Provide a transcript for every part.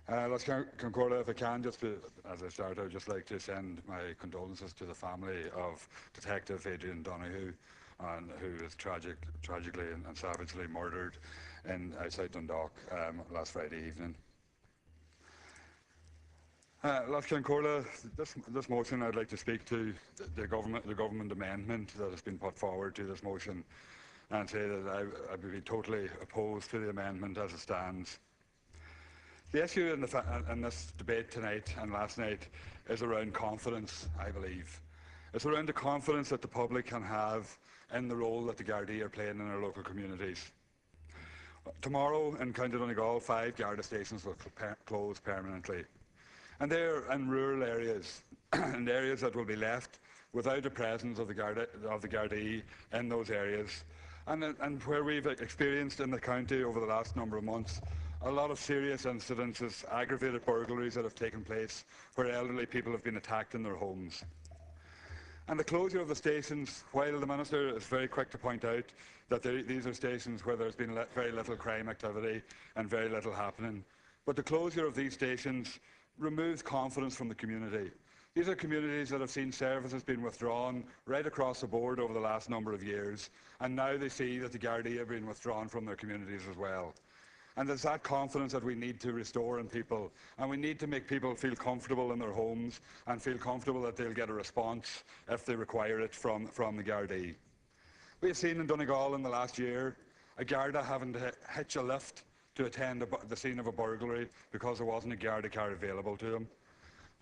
Let's Concordia, if I can, as I start, I would just like to send my condolences to the family of Detective Adrian Donoghue, who was tragically and savagely murdered outside Dundalk last Friday evening. Last Concordia, this motion, I'd like to speak to the government amendment that has been put forward to this motion, and say that I would be totally opposed to the amendment as it stands. The issue in this debate tonight and last night is around confidence, I believe. It's around the confidence that the public can have in the role that the Gardaí are playing in our local communities. Tomorrow in County Donegal, 5 Garda stations will close permanently. And they're in rural areas, in areas that will be left without the presence of the Gardaí in those areas. And where we've experienced in the county over the last number of months a lot of serious incidences, aggravated burglaries that have taken place where elderly people have been attacked in their homes. And the closure of the stations, while the Minister is very quick to point out that these are stations where there's been very little crime activity and very little happening, but the closure of these stations removes confidence from the community. These are communities that have seen services being withdrawn right across the board over the last number of years, and now they see that the Gardaí have been withdrawn from their communities as well. And there's that confidence that we need to restore in people, and we need to make people feel comfortable in their homes and feel comfortable that they'll get a response if they require it from the Gardaí. We have seen in Donegal in the last year a Garda having to hitch a lift to attend the scene of a burglary because there wasn't a Garda car available to him.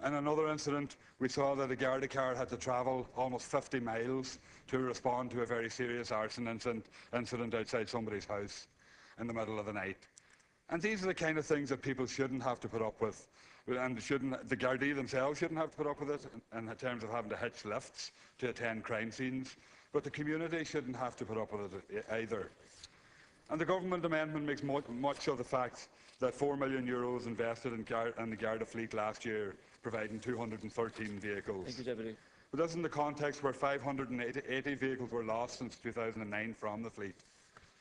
In another incident, we saw that a Garda car had to travel almost 50 miles to respond to a very serious arson incident outside somebody's house in the middle of the night. And these are the kind of things that people shouldn't have to put up with. And the Gardaí themselves shouldn't have to put up with it in terms of having to hitch lifts to attend crime scenes. But the community shouldn't have to put up with it either. And the government amendment makes much of the fact that €4 million invested in the Garda fleet last year, providing 213 vehicles. Thank you, Deputy. But this is in the context where 580 vehicles were lost since 2009 from the fleet.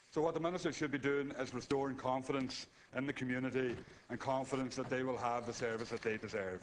So what the Minister should be doing is restoring confidence in the community and confidence that they will have the service that they deserve.